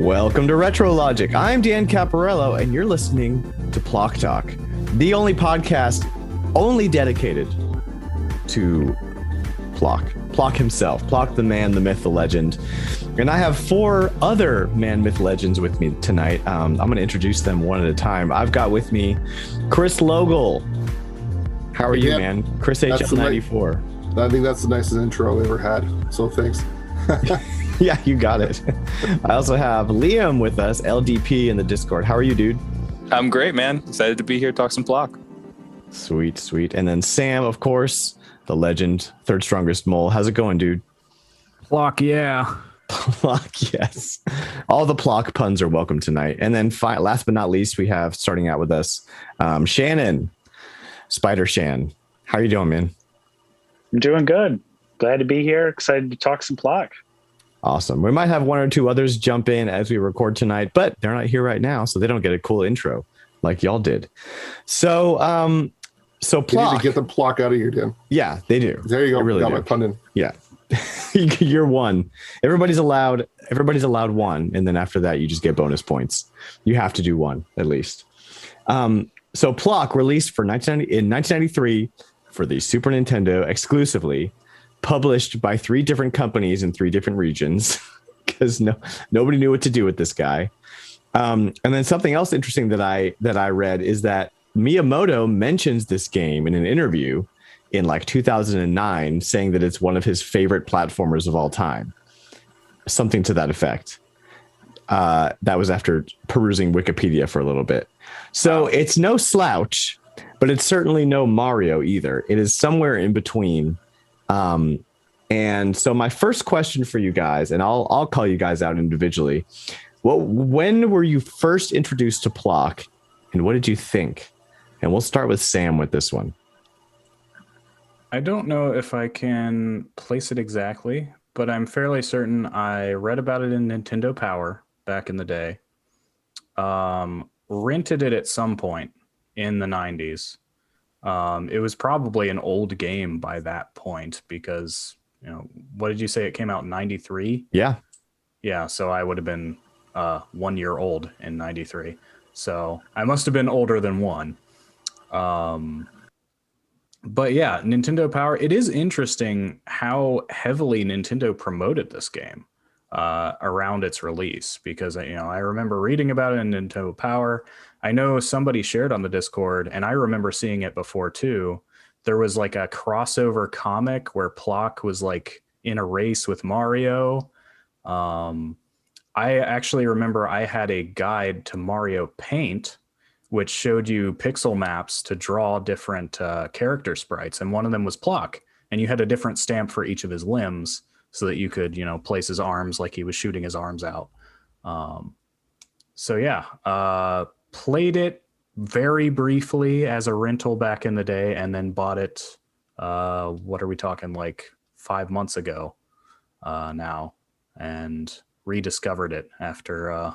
Welcome to Retrologic. I'm Dan Caparello, and you're listening to Plok Talk, the only podcast only dedicated to Plok. Plok himself. Plok, the man, the myth, the legend. And I have four other man, myth, legends with me tonight. I'm going to introduce them one at a time. I've got with me Chris Logal. How are you, man? Chris HL94. I think that's the nicest intro we ever had. So thanks. Yeah, you got it. I also have Liam with us, LDP in the Discord. How are you, dude? I'm great, man. Excited to be here, talk some Plok. Sweet, sweet. And then Sam, of course, the legend, third strongest mole. How's it going, dude? Plok, yeah. Plok, yes. All the Plok puns are welcome tonight. And then last but not least, we have starting out with us, Shannon, Spider Shan. How are you doing, man? I'm doing good. Glad to be here. Excited to talk some Plok. Awesome. We might have one or two others jump in as we record tonight, but they're not here right now, so they don't get a cool intro like y'all did. So Plok. You need to get the Plok out of here, Dan. Yeah, they do. There you go. They really got do. my pun in. Yeah. You're one. Everybody's allowed one, and then after that, you just get bonus points. You have to do one at least. So Plok released in 1993 for the Super Nintendo exclusively, published by three different companies in three different regions because nobody knew what to do with this guy. And then something else interesting that I read is that Miyamoto mentions this game in an interview in like 2009, saying that it's one of his favorite platformers of all time. Something to that effect. That was after perusing Wikipedia for a little bit. So it's no slouch, but it's certainly no Mario either. It is somewhere in between. And so my first question for you guys, and I'll call you guys out individually. When were you first introduced to Plok, and what did you think? And we'll start with Sam with this one. I don't know if I can place it exactly, but I'm fairly certain I read about it in Nintendo Power back in the day. Rented it at some point in the 90s. It was probably an old game by that point because, what did you say? It came out in 93? Yeah. Yeah, so I would have been 1 year old in 93. So I must have been older than one. But yeah, Nintendo Power, it is interesting how heavily Nintendo promoted this game around its release because, I remember reading about it in Nintendo Power. I know somebody shared on the Discord, and I remember seeing it before too. There was like a crossover comic where Plok was like in a race with Mario. I actually remember I had a guide to Mario Paint, which showed you pixel maps to draw different character sprites. And one of them was Plok. And you had a different stamp for each of his limbs so that you could, place his arms like he was shooting his arms out. Played it very briefly as a rental back in the day and then bought it, what are we talking, like 5 months ago now, and rediscovered it after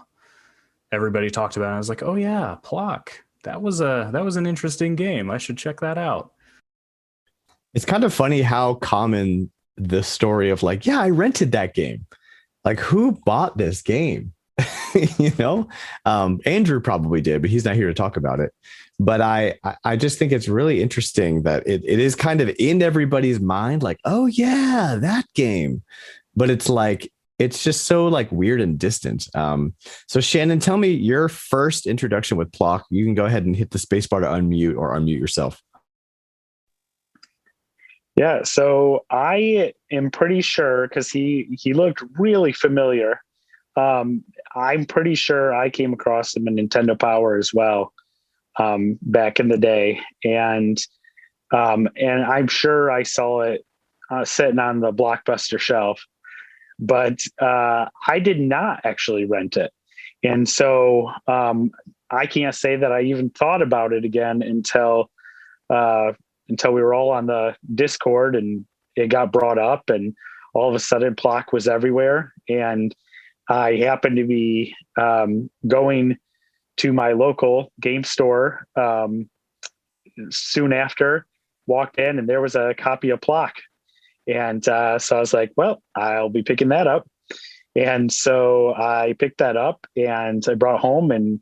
everybody talked about it. I was like, oh yeah, Plok. That was an interesting game. I should check that out. It's kind of funny how common the story of like, yeah, I rented that game. Like, who bought this game? Andrew probably did, but he's not here to talk about it. But I just think it's really interesting that it is kind of in everybody's mind, like, oh yeah, that game. But it's like, it's just so like weird and distant. So Shannon, tell me your first introduction with Plok. You can go ahead and hit the space bar to unmute or unmute yourself. Yeah, so I am pretty sure because he looked really familiar. I'm pretty sure I came across him in Nintendo Power as well back in the day, and I'm sure I saw it sitting on the Blockbuster shelf. But I did not actually rent it. And so I can't say that I even thought about it again until we were all on the Discord and it got brought up, and all of a sudden Plok was everywhere. And I happened to be going to my local game store soon after, walked in, and there was a copy of Plok. And so I was like, well, I'll be picking that up. And so I picked that up and I brought it home and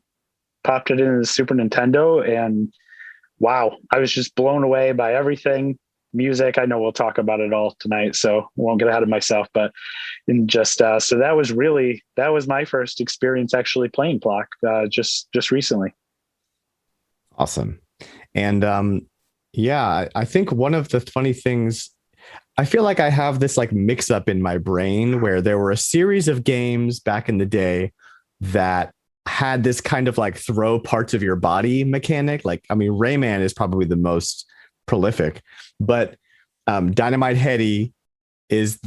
popped it into the Super Nintendo. And wow, I was just blown away by everything. Music, I know we'll talk about it all tonight, so I won't get ahead of myself. But in just so that was my first experience actually playing Plok just recently. Awesome. And yeah, I think one of the funny things, I feel like I have this like mix up in my brain where there were a series of games back in the day that had this kind of like throw parts of your body mechanic. Like, I mean, Rayman is probably the most prolific, but Dynamite Heady and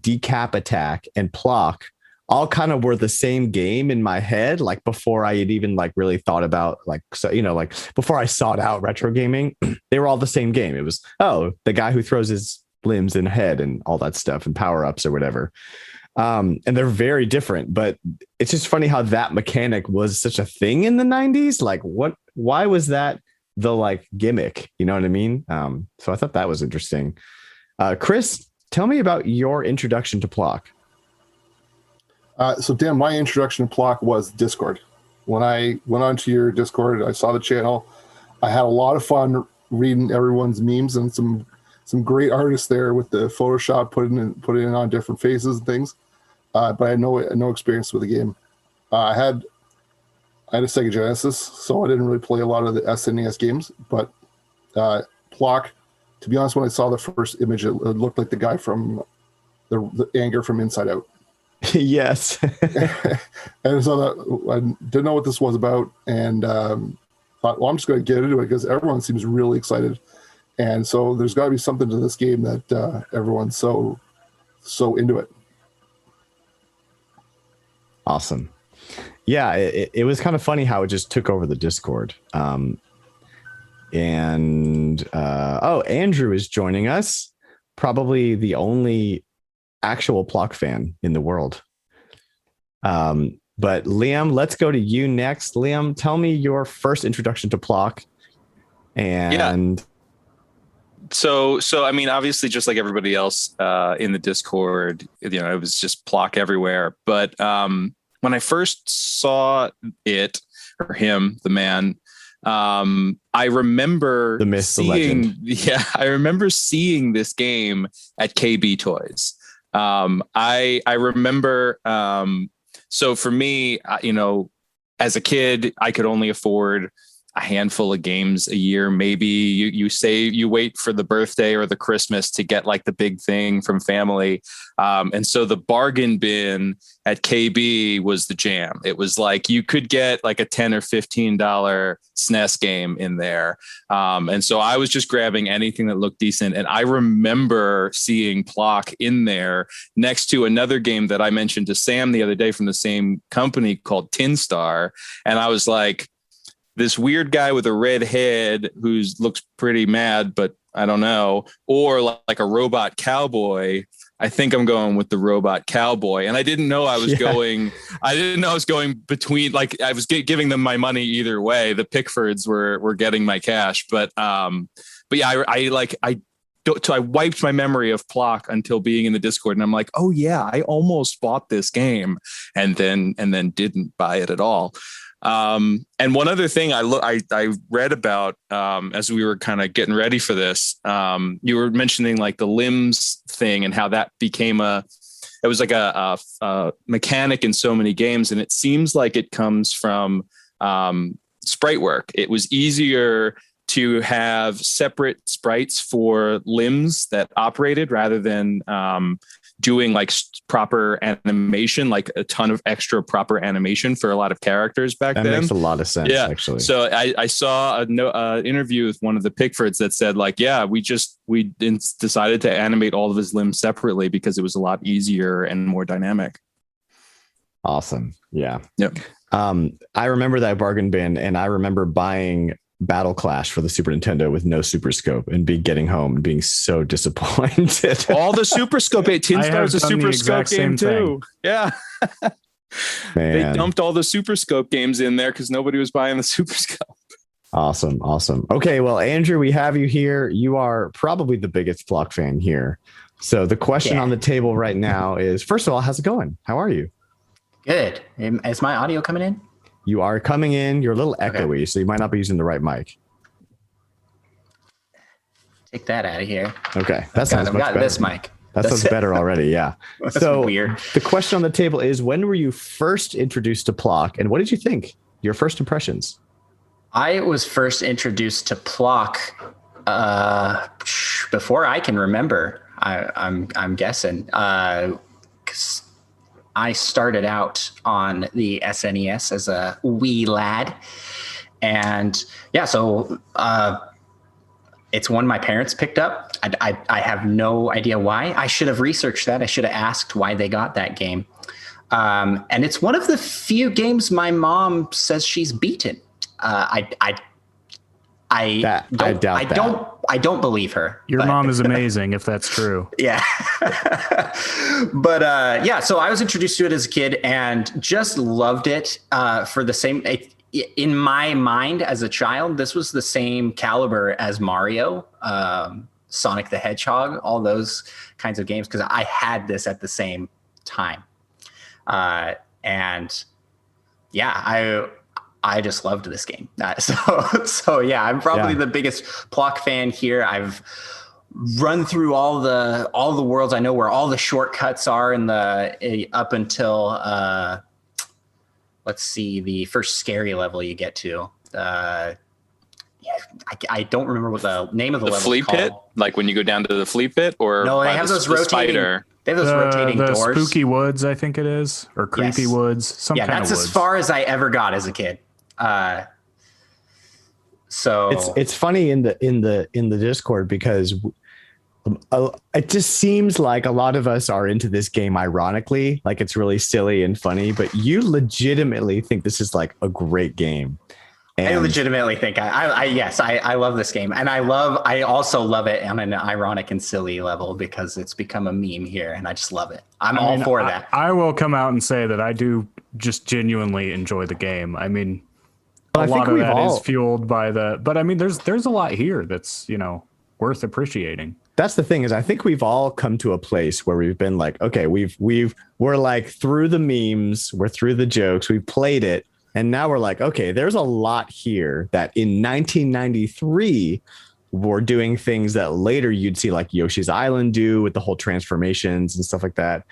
Decap Attack and Plok all kind of were the same game in my head, like before I had even like really thought about like, so, you know, like before I sought out retro gaming, they were all the same game. It was, oh, the guy who throws his limbs and head and all that stuff and power-ups or whatever. And they're very different, but it's just funny how that mechanic was such a thing in the 90s. Like why was that the like gimmick? You know what I mean? So I thought that was interesting. Chris, tell me about your introduction to Plok. So Dan, my introduction to Plok was Discord. When I went onto your Discord, I saw the channel. I had a lot of fun reading everyone's memes and some great artists there with the Photoshop putting in on different faces and things. But I had no experience with the game. I had a Sega Genesis, so I didn't really play a lot of the SNES games. But Plok, to be honest, when I saw the first image, it looked like the guy from the Anger from Inside Out. Yes. And so I didn't know what this was about, and thought, well, I'm just going to get into it because everyone seems really excited. And so there's got to be something to this game that everyone's so into it. Awesome. Yeah, it was kind of funny how it just took over the Discord. Andrew is joining us, probably the only actual Plok fan in the world. But Liam, let's go to you next. Liam, tell me your first introduction to Plok. And So I mean, obviously, just like everybody else in the Discord, you know, it was just Plok everywhere. But when I first saw it, or him, the man, I remember the myth, the legend. Yeah, I remember seeing this game at KB Toys. I remember. So for me, you know, as a kid, I could only afford a handful of games a year. Maybe you wait for the birthday or the Christmas to get like the big thing from family. And so the bargain bin at KB was the jam. It was like you could get like a $10 or $15 SNES game in there. And so I was just grabbing anything that looked decent. And I remember seeing Plok in there next to another game that I mentioned to Sam the other day from the same company called Tin Star. And I was like, this weird guy with a red head who looks pretty mad, but I don't know, or like a robot cowboy. I think I'm going with the robot cowboy. And I didn't know I was going between, like I was giving them my money either way. The Pickfords were getting my cash, but yeah, I wiped my memory of Plok until being in the Discord, and I'm like, oh yeah, I almost bought this game, and then didn't buy it at all. And one other thing I read about as we were kind of getting ready for this, you were mentioning like the limbs thing and how that became it was like a mechanic in so many games, and it seems like it comes from sprite work. It was easier to have separate sprites for limbs that operated rather than doing like proper animation, like a ton of extra proper animation for a lot of characters back then. That makes a lot of sense, actually. So I saw an interview with one of the Pickfords that said like, yeah, we decided to animate all of his limbs separately because it was a lot easier and more dynamic. Awesome. Yeah. Yep. I remember that bargain bin, and I remember buying Battle Clash for the Super Nintendo with no Super Scope and getting home and being so disappointed. All the Super Scope, Tin Star's a Super Scope game too. Yeah. Man. They dumped all the Super Scope games in there because nobody was buying the Super Scope. Awesome. Okay, well, Andrew, we have you here. You are probably the biggest Plok fan here. So the question on the table right now is, first of all, how's it going? How are you? Good. Is my audio coming in? You are coming in. You're a little echoey, so you might not be using the right mic. Take that out of here. Okay, that sounds much better. This mic. That sounds better already. Yeah. So weird. The question on the table is, when were you first introduced to Plok, and what did you think? Your first impressions? I was first introduced to Plok before I can remember. I'm guessing. 'Cause I started out on the SNES as a wee lad, and so it's one my parents picked up. I have no idea why. I should have researched that. I should have asked why they got that game. And it's one of the few games my mom says she's beaten. I don't believe her. Your mom is amazing if that's true. Yeah. But so I was introduced to it as a kid and just loved it for the same. In my mind as a child, this was the same caliber as Mario, Sonic the Hedgehog, all those kinds of games, because I had this at the same time. I just loved this game. I'm probably the biggest Plok fan here. I've run through all the worlds. I know where all the shortcuts are up until let's see, the first scary level you get to. I don't remember what the name of the level is flea called. pit, like when you go down to the flea pit, or no, they have those rotating spider. They have those rotating the doors. Spooky woods, I think it is, or creepy woods. Some kind of woods. That's as far as I ever got as a kid. So it's funny in the Discord, because it just seems like a lot of us are into this game ironically, like it's really silly and funny, but you legitimately think this is like a great game. And I legitimately think I love this game, and I also love it on an ironic and silly level because it's become a meme here, and I just love it. I'm all for that. I will come out and say that I do just genuinely enjoy the game. I mean, a lot of that is fueled by but I mean, there's a lot here that's, worth appreciating. That's the thing, is I think we've all come to a place where we've been like, okay, we're like through the memes, we're through the jokes, we've played it. And now we're like, okay, there's a lot here that in 1993 were doing things that later you'd see like Yoshi's Island do with the whole transformations and stuff like that.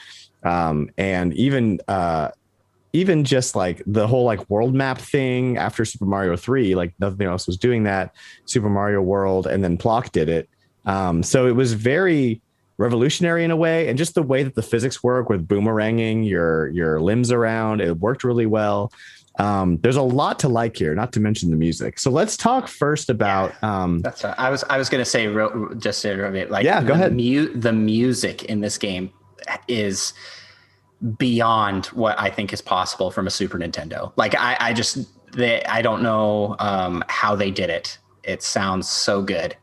And even just like the whole like world map thing after Super Mario 3, like nothing else was doing that. Super Mario World, and then Plok did it. So it was very revolutionary in a way, and just the way that the physics work with boomeranging your limbs around, it worked really well. There's a lot to like here, not to mention the music. So let's talk first about. That's right. I was going to say just a bit like go ahead. The music in this game is beyond what I think is possible from a Super Nintendo. Like I don't know how they did it. It sounds so good.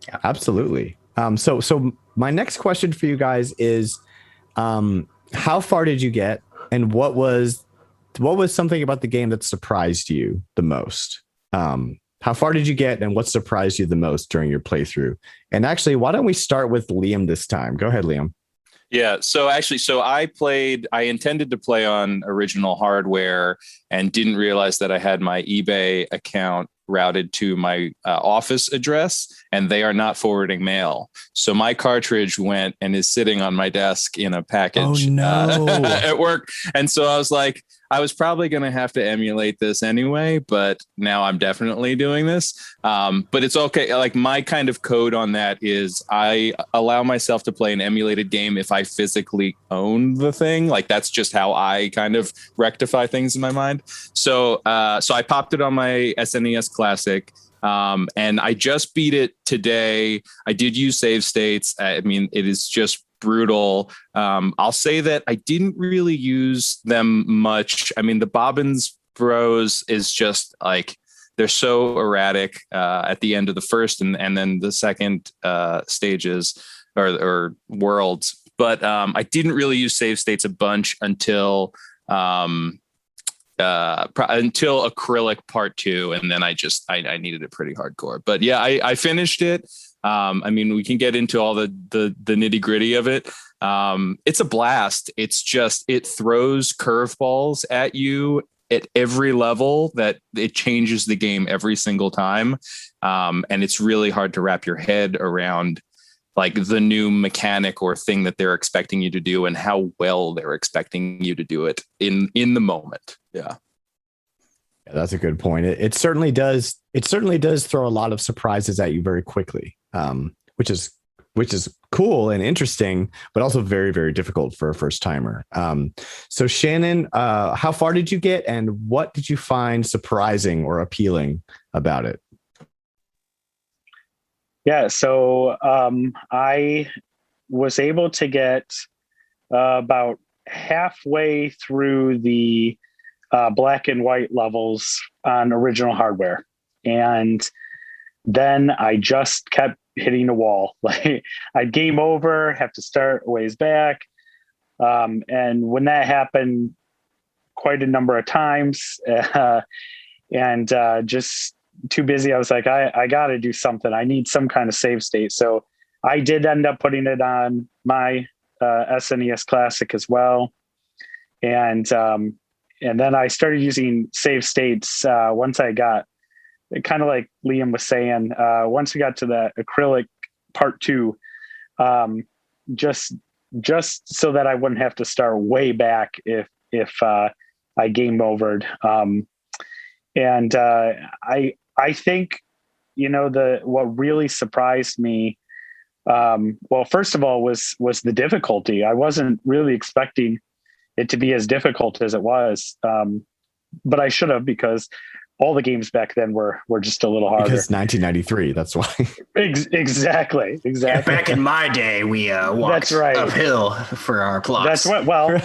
Yeah. Absolutely. So my next question for you guys is, how far did you get, and what was something about the game that surprised you the most? How far did you get, and what surprised you the most during your playthrough? And actually, why don't we start with Liam this time? Go ahead, Liam. Yeah. So I intended to play on original hardware and didn't realize that I had my eBay account routed to my office address, and they are not forwarding mail. So my cartridge went and is sitting on my desk in a package at work. And so I was like, I was probably going to have to emulate this anyway, but now I'm definitely doing this. But it's okay. Like, my kind of code on that is I allow myself to play an emulated game if I physically own the thing. Like, that's just how I kind of rectify things in my mind. So I popped it on my SNES Classic. And I just beat it today. I did use save states. I mean, it is just brutal. I'll say that I didn't really use them much. I mean, the Bobbins Bros is just like, they're so erratic at the end of the first and then the second stages or worlds. But I didn't really use save states a bunch until until acrylic part 2, and then I needed it pretty hardcore. But yeah, I finished it. I mean, we can get into all the nitty gritty of it. It's a blast. It's just, it throws curveballs at you at every level that it changes the game every single time. And it's really hard to wrap your head around like the new mechanic or thing that they're expecting you to do and how well they're expecting you to do it in the moment. Yeah. Yeah, that's a good point. It certainly does. It certainly does throw a lot of surprises at you very quickly, which is cool and interesting, but also very, very difficult for a first timer. So Shannon, how far did you get, and what did you find surprising or appealing about it? Yeah, so I was able to get about halfway through the black and white levels on original hardware. And then I just kept hitting a wall. Like I'd game over, have to start a ways back. And when that happened quite a number of times, and just too busy, I was like, I got to do something. I need some kind of save state. So I did end up putting it on my SNES Classic as well. And then I started using save states once I got, kind of like Liam was saying, once we got to the acrylic part 2, just so that I wouldn't have to start way back if I game overed. And I think, what really surprised me, well, first of all, was the difficulty. I wasn't really expecting it to be as difficult as it was, but I should have, because all the games back then were just a little harder. Because 1993, that's why. Exactly. Yeah, back in my day, we walked uphill for our plots. That's what. Well,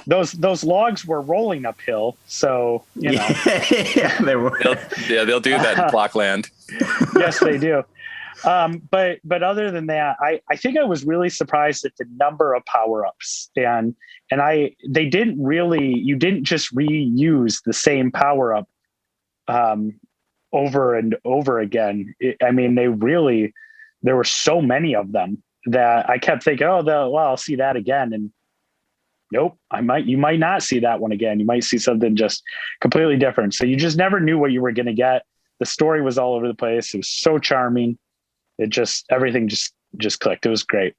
those logs were rolling uphill, so yeah, they were. They'll do that in Plokland. Yes, they do. But other than that, I think I was really surprised at the number of power-ups, and you didn't just reuse the same power-up over and over again. There were so many of them that I kept thinking, I'll see that again. And nope, you might not see that one again. You might see something just completely different. So you just never knew what you were going to get. The story was all over the place. It was so charming. Everything just clicked. It was great.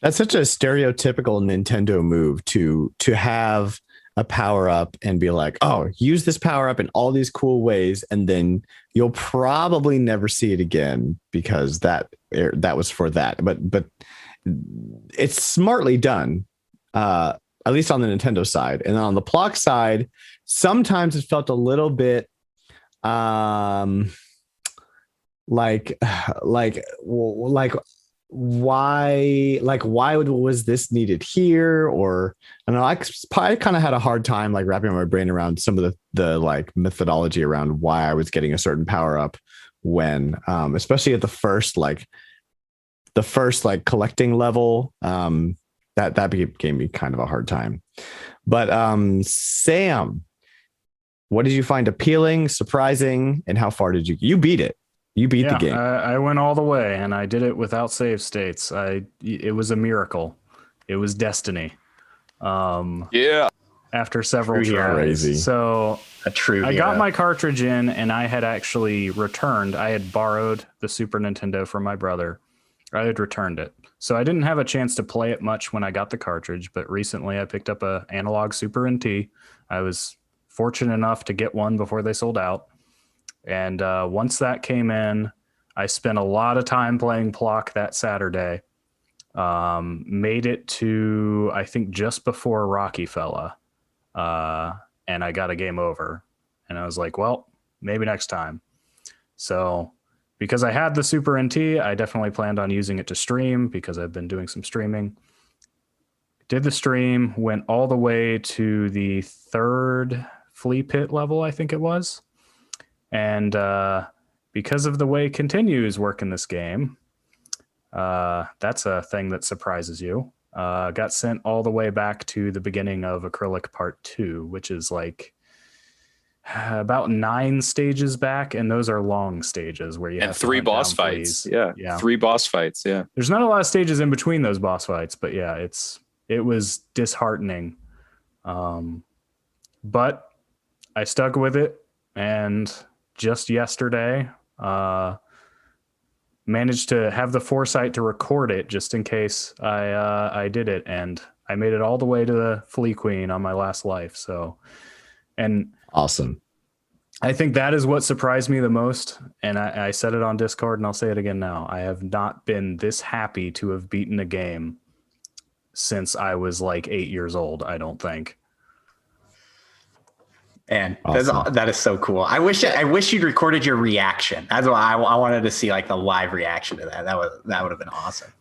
That's such a stereotypical Nintendo move to have a power up and be like, oh, use this power up in all these cool ways, and then you'll probably never see it again because that was for that. But it's smartly done, at least on the Nintendo side. And then on the Plok side, sometimes it felt a little bit like why was this needed here? Or I don't know, I kind of had a hard time like wrapping my brain around some of the like methodology around why I was getting a certain power up when, especially at the first collecting level, that gave me kind of a hard time. But Sam, what did you find appealing, surprising, and how far did you beat it? You beat the game. I went all the way, and I did it without save states. It was a miracle. It was destiny. Yeah. After several tries. Crazy. So I got my cartridge in, and I had actually returned. I had borrowed the Super Nintendo from my brother. I had returned it. So I didn't have a chance to play it much when I got the cartridge, but recently I picked up a analog Super NT. I was fortunate enough to get one before they sold out. And once that came in, I spent a lot of time playing Plok that Saturday. Made it to, I think, just before Rocky Fella. And I got a game over. And I was like, well, maybe next time. So because I had the Super NT, I definitely planned on using it to stream because I've been doing some streaming. Did the stream, went all the way to the 3rd flea pit level, I think it was. And because of the way continues work in this game, that's a thing that surprises you. Got sent all the way back to the beginning of Acrylic Part 2, which is like about 9 stages back, and those are long stages where you And have 3 to boss down fights. fleas. Yeah. 3 boss fights. Yeah. There's not a lot of stages in between those boss fights, but yeah, it was disheartening. But I stuck with it, and just yesterday, managed to have the foresight to record it just in case I did it, and I made it all the way to the Flea Queen on my last life. So, and Awesome. I think that is what surprised me the most. And I said it on Discord, and I'll say it again now. I have not been this happy to have beaten a game since I was like 8 years old, I don't think. And Awesome. that is so cool. I wish you'd recorded your reaction. That's why I wanted to see like the live reaction to that. That would have been awesome.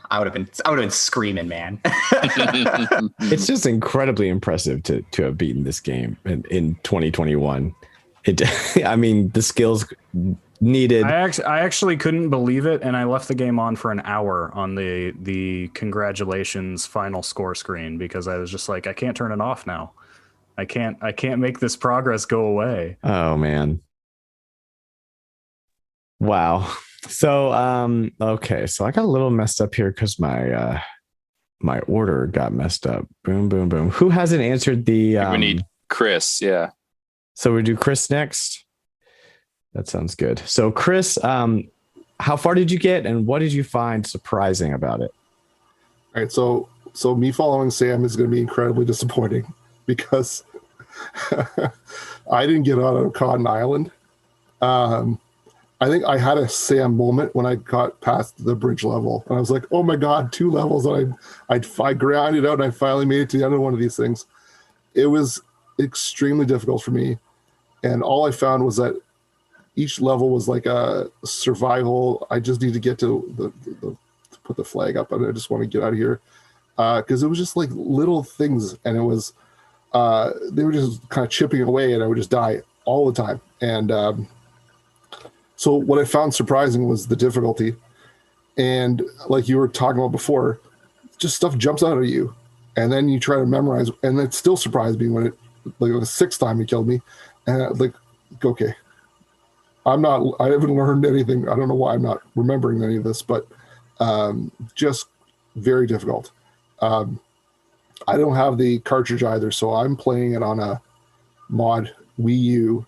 I would have been screaming, man. It's just incredibly impressive to have beaten this game in 2021. I mean, the skills needed. I actually couldn't believe it, and I left the game on for an hour on the congratulations final score screen because I was just like, I can't turn it off now. I can't make this progress go away. Oh man. Wow. So okay, so I got a little messed up here because my order got messed up. Boom, boom, boom. Who hasn't answered the we need Chris, yeah. So we do Chris next. That sounds good. So Chris, how far did you get and what did you find surprising about it? All right, so me following Sam is going to be incredibly disappointing because I didn't get out of Cotton Island. I think I had a Sam moment when I got past the bridge level, and I was like, "Oh my god, 2 levels!" And I grinded out, and I finally made it to the end of one of these things. It was extremely difficult for me, and all I found was that each level was like a survival. I just need to get to to put the flag up, and I just want to get out of here because it was just like little things, and it was they were just kind of chipping away, and I would just die all the time, and so what I found surprising was the difficulty. And like you were talking about before, just stuff jumps out at you. And then you try to memorize. And it still surprised me when the 6th time he killed me. And okay, I haven't learned anything. I don't know why I'm not remembering any of this, but just very difficult. I don't have the cartridge either. So I'm playing it on a mod Wii U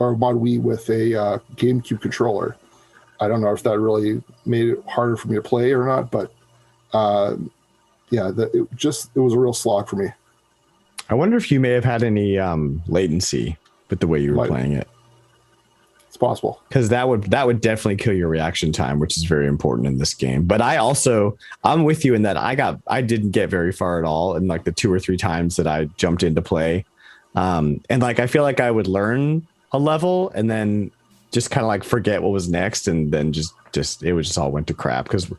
or mod Wii with a GameCube controller. I don't know if that really made it harder for me to play or not, but it was a real slog for me. I wonder if you may have had any latency with the way you were playing it. It's possible, because that would definitely kill your reaction time, which is very important in this game. But I'm with you in that I didn't get very far at all in like the 2 or 3 times that I jumped into play, and like I feel like I would learn a level and then just kind of like forget what was next, and then just it would just all went to crap because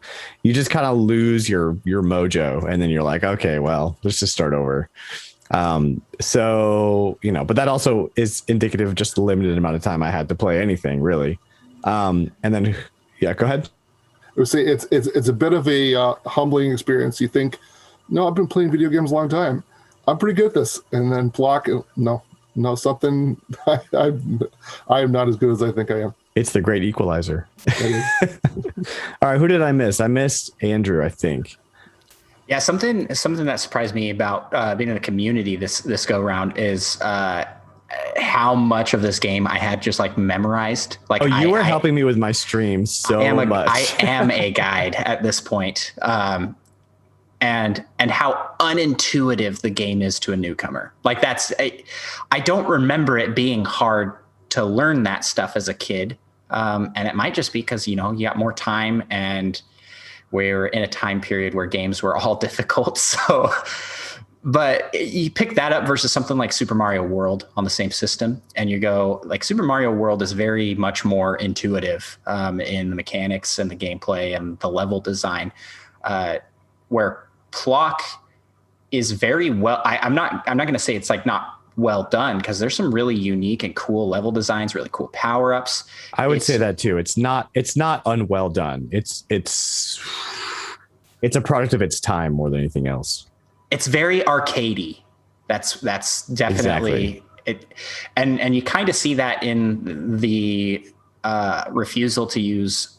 you just kind of lose your mojo, and then you're like, okay, well, let's just start over. So but that also is indicative of just the limited amount of time I had to play anything really. And then go ahead. I would say it's a bit of a humbling experience. You think, no, I've been playing video games a long time, I'm pretty good at this, and then Plok, no, something. I am not as good as I think I am. It's the great equalizer. All right, who did I miss? I missed Andrew, I think. Yeah, something that surprised me about being in the community this go round is how much of this game I had just like memorized. Like, you were helping me with my stream so much. I am a guide at this point. And how unintuitive the game is to a newcomer. Like I don't remember it being hard to learn that stuff as a kid. And it might just be because, you got more time and we're in a time period where games were all difficult. So, but you pick that up versus something like Super Mario World on the same system. And you go like Super Mario World is very much more intuitive in the mechanics and the gameplay and the level design, where Plok is very well. I'm not going to say it's like not well done because there's some really unique and cool level designs, really cool power ups. I would say that too. It's not unwell done. It's a product of its time more than anything else. It's very arcadey. That's definitely and you kind of see that in the refusal to use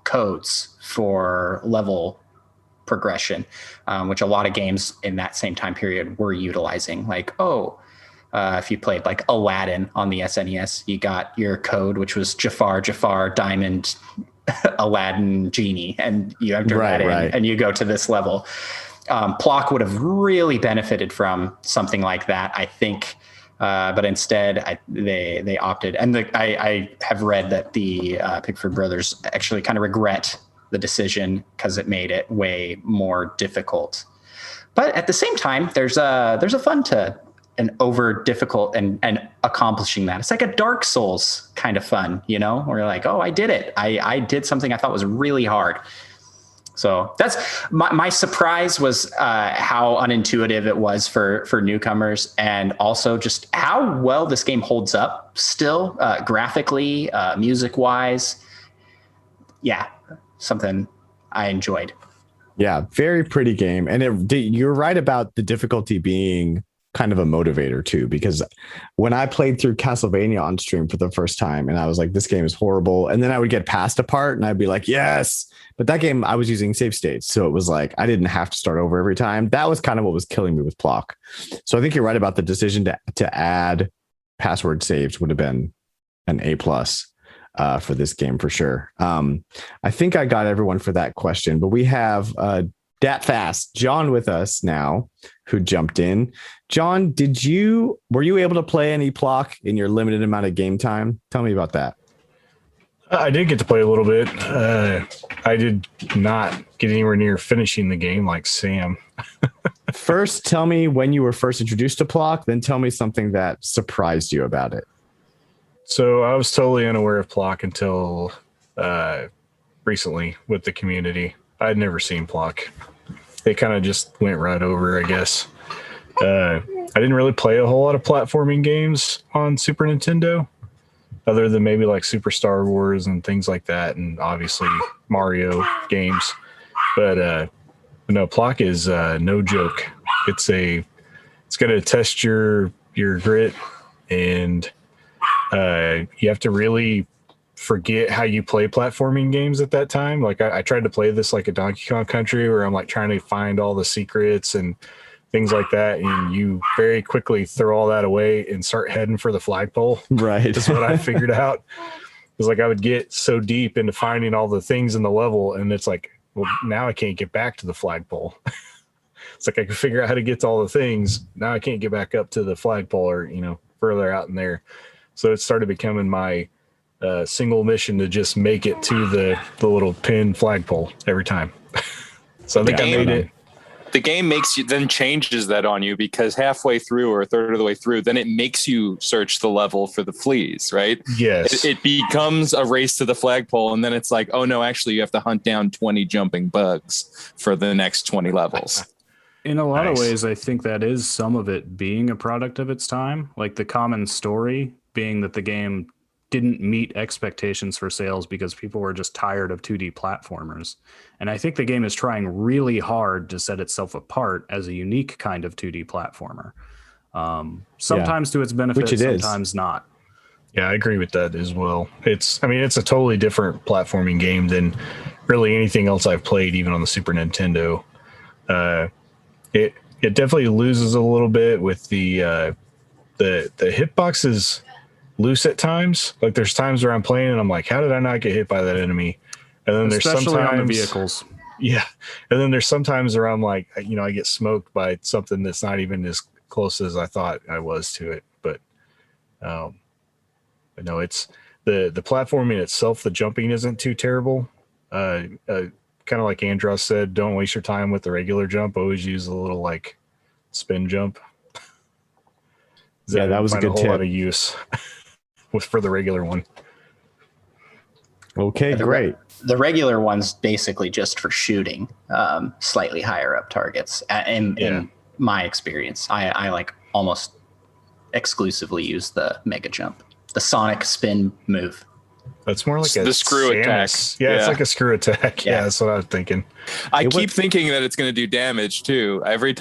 codes for level progression, which a lot of games in that same time period were utilizing. Like, if you played like Aladdin on the SNES, you got your code, which was Jafar, Diamond, Aladdin, Genie, and you enter that in, and you go to this level. Plok would have really benefited from something like that, I think. But instead, they opted, and I have read that the Pickford brothers actually kind of regret the decision because it made it way more difficult. But at the same time, there's a fun to an over difficult and accomplishing that. It's like a Dark Souls kind of fun, you know, where you're like, oh, I did it. I did something I thought was really hard. So that's my surprise was how unintuitive it was for newcomers, and also just how well this game holds up still, graphically, music wise. Yeah, something I enjoyed. Yeah, very pretty game. And you're right about the difficulty being kind of a motivator too, because when I played through Castlevania on stream for the first time and I was like, this game is horrible. And then I would get past a part and I'd be like, yes. But that game, I was using save states. So it was like, I didn't have to start over every time. That was kind of what was killing me with Plok. So I think you're right about the decision to add password saves would have been an A+ for this game for sure. I think I got everyone for that question, but we have Dat Fast John with us now, who jumped in. John, were you able to play any Plok in your limited amount of game time? Tell me about that. I did get to play a little bit. I did not get anywhere near finishing the game like Sam. First, tell me when you were first introduced to Plok, then tell me something that surprised you about it. So I was totally unaware of Plok until recently with the community. I'd never seen Plok. It kind of just went right over, I guess. I didn't really play a whole lot of platforming games on Super Nintendo, other than maybe like Super Star Wars and things like that, and obviously Mario games. But no, Plok is no joke. It's going to test your grit, and you have to really forget how you play platforming games at that time. Like I tried to play this like a Donkey Kong Country, where I'm like trying to find all the secrets and things like that, and you very quickly throw all that away and start heading for the flagpole. Right. That's what I figured out. It's like I would get so deep into finding all the things in the level, and it's like, well, now I can't get back to the flagpole. It's like I could figure out how to get to all the things. Now I can't get back up to the flagpole, or further out in there. So it started becoming my single mission to just make it to the little pin flagpole every time. So I think I made it. The game changes that on you, because halfway through or a third of the way through, then it makes you search the level for the fleas, right? Yes. It becomes a race to the flagpole, and then it's like, oh no, actually you have to hunt down 20 jumping bugs for the next 20 levels. In a lot of ways, I think that is some of it being a product of its time. Like the common story being that the game didn't meet expectations for sales because people were just tired of 2D platformers. And I think the game is trying really hard to set itself apart as a unique kind of 2D platformer. Sometimes to its benefit, sometimes not. Yeah, I agree with that as well. It's a totally different platforming game than really anything else I've played, even on the Super Nintendo. It definitely loses a little bit with the hitbox is loose at times. Like there's times where I'm playing and I'm like, how did I not get hit by that enemy? And then there's sometimes on the vehicles. Yeah. And then there's sometimes where I'm like, I get smoked by something that's not even as close as I thought I was to it. But no, it's the platforming itself, the jumping isn't too terrible. Kind of like Andros said, don't waste your time with the regular jump. Always use a little like spin jump. Yeah, that was a good tip. A lot of use for the regular one. Okay, great. The regular one's basically just for shooting slightly higher up targets. In my experience, I like almost exclusively use the mega jump, the sonic spin move. That's more like The screw attack. Yeah, it's like a screw attack. Yeah, that's what I was thinking. I keep thinking that it's going to do damage too. Every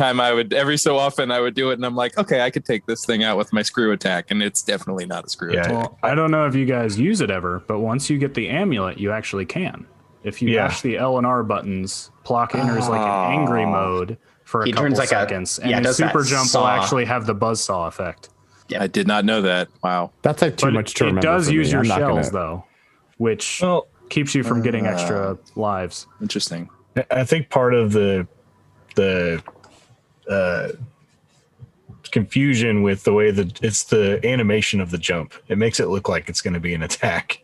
so often I would do it, and I'm like, okay, I could take this thing out with my screw attack, and it's definitely not a screw attack. Well, I don't know if you guys use it ever, but once you get the amulet, you actually can. If you mash the L and R buttons, Plok enters like an angry mode for a couple seconds, and his super jump will actually have the buzzsaw effect. I did not know that. Wow. That's like too much to remember. It does use your shells, gonna... though, which keeps you from getting extra lives. Interesting. I think part of the confusion with the way that it's the animation of the jump. It makes it look like it's going to be an attack.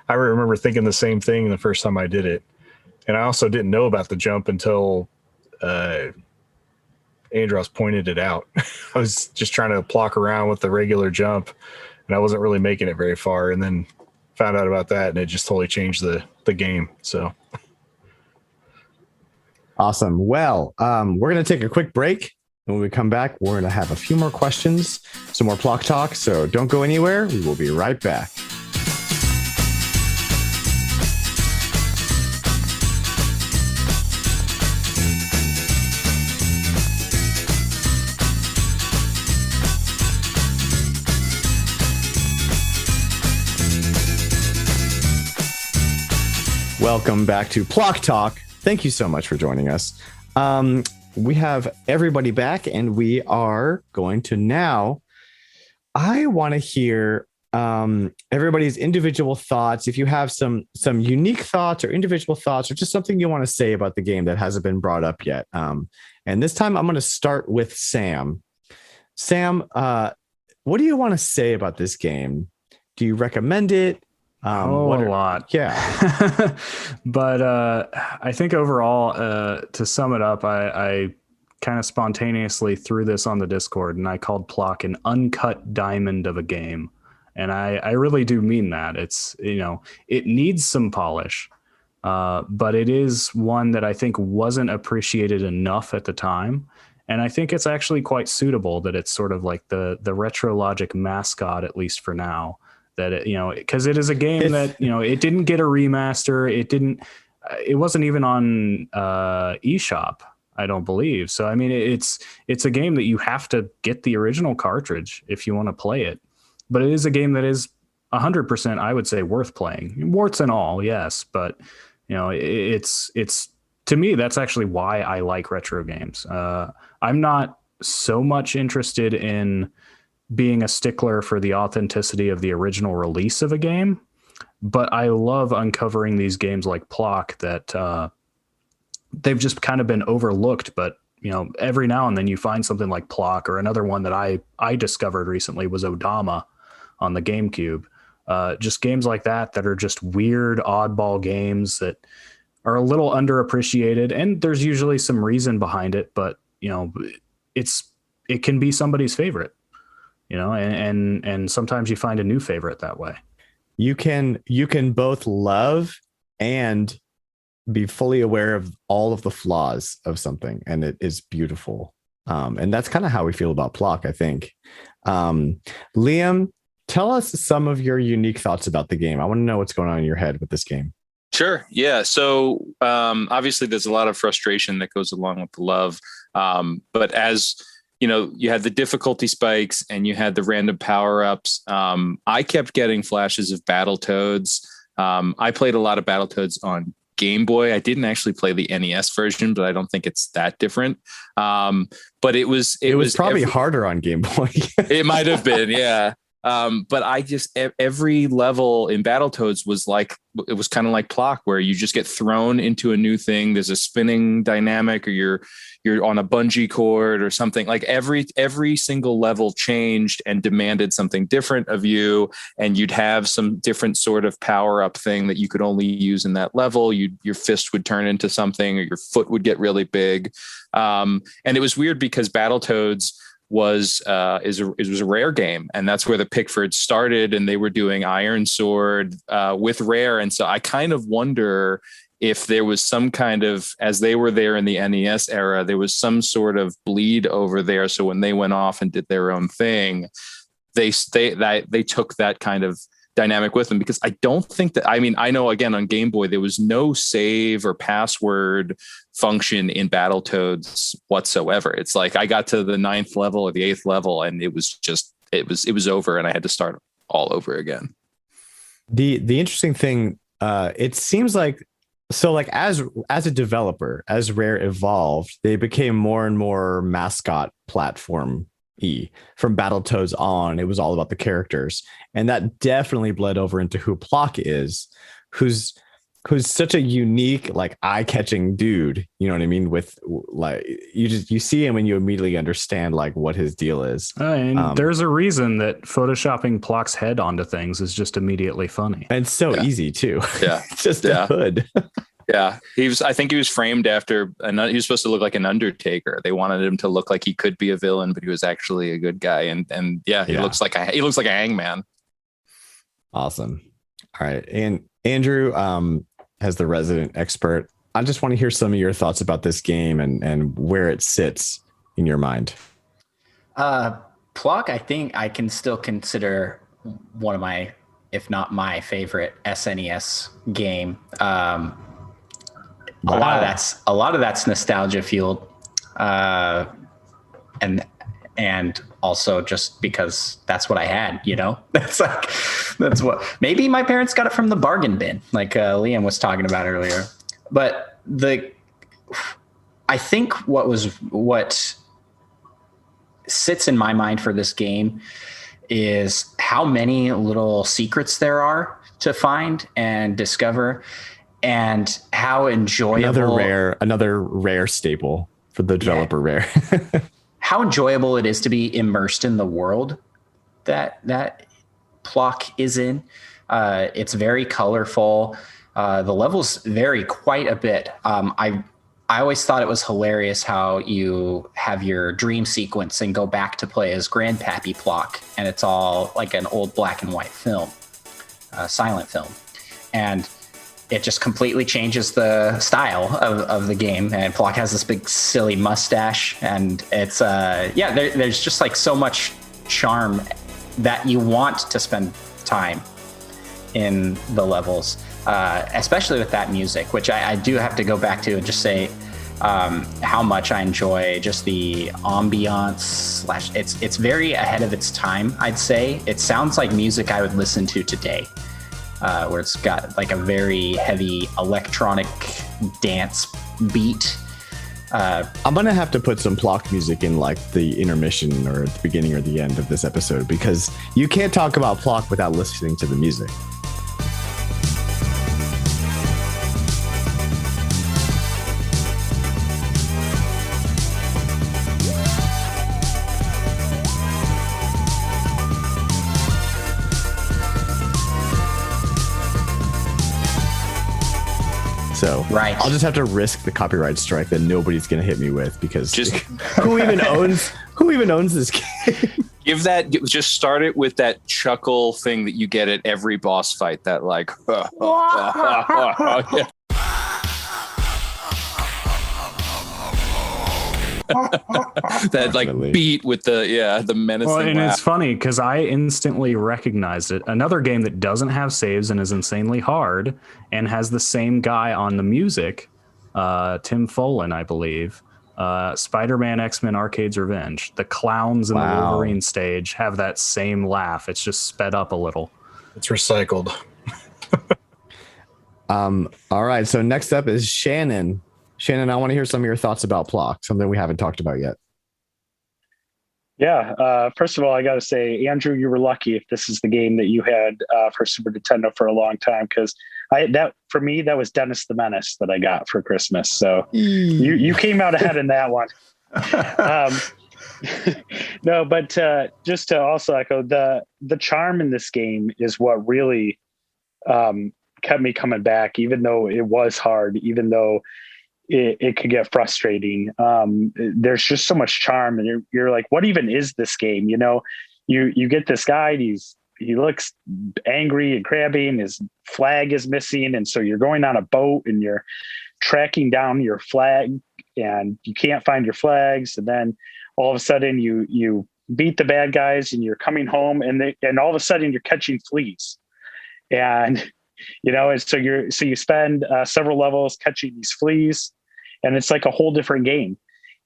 I remember thinking the same thing the first time I did it. And I also didn't know about the jump until Andros pointed it out. I was just trying to Plok around with the regular jump, and I wasn't really making it very far, and then found out about that, and it just totally changed the game. So awesome. Well, we're going to take a quick break. When we come back, we're going to have a few more questions, some more Plok Talk. So don't go anywhere. We will be right back. Welcome back to Plok Talk. Thank you so much for joining us. We have everybody back, and we are going to now. I want to hear everybody's individual thoughts. If you have some unique thoughts or individual thoughts, or just something you want to say about the game that hasn't been brought up yet. And this time, I'm going to start with Sam. Sam, what do you want to say about this game? Do you recommend it? A lot. Yeah. But I think overall, to sum it up, I kind of spontaneously threw this on the Discord, and I called Plok an uncut diamond of a game. And I really do mean that. It's, it needs some polish, but it is one that I think wasn't appreciated enough at the time. And I think it's actually quite suitable that it's sort of like the Retrologic mascot, at least for now. That because it is a game that it didn't get a remaster. It wasn't even on eShop, I don't believe. So I mean, it's a game that you have to get the original cartridge if you want to play it. But it is a game that is 100%, I would say, worth playing, warts and all, yes. But it's to me, that's actually why I like retro games. I'm not so much interested in being a stickler for the authenticity of the original release of a game, but I love uncovering these games like Plok that they've just kind of been overlooked. But every now and then you find something like Plok, or another one that I discovered recently was Odama on the GameCube. Just games like that are just weird, oddball games that are a little underappreciated, and there's usually some reason behind it, but it can be somebody's favorite. And sometimes you find a new favorite that way. You can both love and be fully aware of all of the flaws of something, and it is beautiful. And that's kind of how we feel about Plok, I think. Liam, tell us some of your unique thoughts about the game. I want to know what's going on in your head with this game. Sure. Yeah. So obviously there's a lot of frustration that goes along with the love. But as you had the difficulty spikes and you had the random power-ups. I kept getting flashes of Battletoads. I played a lot of Battletoads on Game Boy. I didn't actually play the NES version, but I don't think it's that different. But it was probably harder on Game Boy. It might have been, yeah. But I just, every level in Battletoads was kind of like Plok, where you just get thrown into a new thing. There's a spinning dynamic, or you're on a bungee cord or something. Like every single level changed and demanded something different of you. And you'd have some different sort of power up thing that you could only use in that level. Your fist would turn into something, or your foot would get really big. And it was weird because Battletoads was a Rare game, and that's where the Pickfords started, and they were doing Iron Sword with Rare. And so I kind of wonder if there was some kind of, as they were there in the NES era, there was some sort of bleed over there. So when they went off and did their own thing, they took that kind of dynamic with them, because I don't think that, I mean, I know again on Game Boy, there was no save or password function in Battletoads whatsoever. It's like I got to the 9th level or the 8th level and it was just, it was over and I had to start all over again. The interesting thing, it seems like, so like as a developer, as Rare evolved, they became more and more mascot platform from Battletoads on. It was all about the characters, and that definitely bled over into who Plok is, who's such a unique, like eye-catching dude. You know what I mean? With like you see him and you immediately understand like what his deal is. And there's a reason that photoshopping Plok's head onto things is just immediately funny. And it's so easy too. Yeah, just a hood. Yeah, I think he was framed after, he was supposed to look like an Undertaker. They wanted him to look like he could be a villain, but he was actually a good guy. And he looks like a hangman. Awesome. All right, and Andrew, as the resident expert, I just want to hear some of your thoughts about this game and where it sits in your mind. Plok, I think I can still consider one of my, if not my favorite SNES game. A lot of that's nostalgia fueled, and also just because that's what I had, you know. That's what maybe my parents got it from the bargain bin, like Liam was talking about earlier. But I think what sits in my mind for this game is how many little secrets there are to find and discover. And how enjoyable another rare staple for the developer, Rare. How enjoyable it is to be immersed in the world that Plok is in. It's very colorful. The levels vary quite a bit. I always thought it was hilarious how you have your dream sequence and go back to play as Grandpappy Plok, and it's all like an old black and white film, silent film, and it just completely changes the style of the game. And Plok has this big silly mustache, and it's there's just like so much charm that you want to spend time in the levels, especially with that music, which I do have to go back to and just say how much I enjoy just the ambiance / it's very ahead of its time. I'd say it sounds like music I would listen to today. Where it's got like a very heavy electronic dance beat. I'm going to have to put some Plok music in like the intermission or at the beginning or the end of this episode, because you can't talk about Plok without listening to the music. So right. I'll just have to risk the copyright strike that nobody's going to hit me with, because who even owns this game? Just start it with that chuckle thing that you get at every boss fight. That like, yeah. That like beat with the menacing and laugh. it's funny because I instantly recognized it. Another game that doesn't have saves and is insanely hard and has the same guy on the music, Tim Follin, I believe. Spider-Man X-Men Arcade's Revenge. The clowns in the Wolverine stage have that same laugh. It's just sped up a little. It's recycled. All right, so next up is Shannon. Shannon, I want to hear some of your thoughts about Plok, something we haven't talked about yet. Yeah, first of all, I got to say, Andrew, you were lucky if this is the game that you had for Super Nintendo for a long time, because for me, that was Dennis the Menace that I got for Christmas. So you came out ahead in that one. No, but just to also echo, the charm in this game is what really kept me coming back, even though it was hard, even though it could get frustrating. There's just so much charm, and you're like, what even is this game? You know, you get this guy, he looks angry and crabby, and his flag is missing. And so you're going on a boat and you're tracking down your flag, and you can't find your flags. And then all of a sudden you beat the bad guys and you're coming home, and all of a sudden you're catching fleas. and and so you spend several levels catching these fleas, and it's like a whole different game.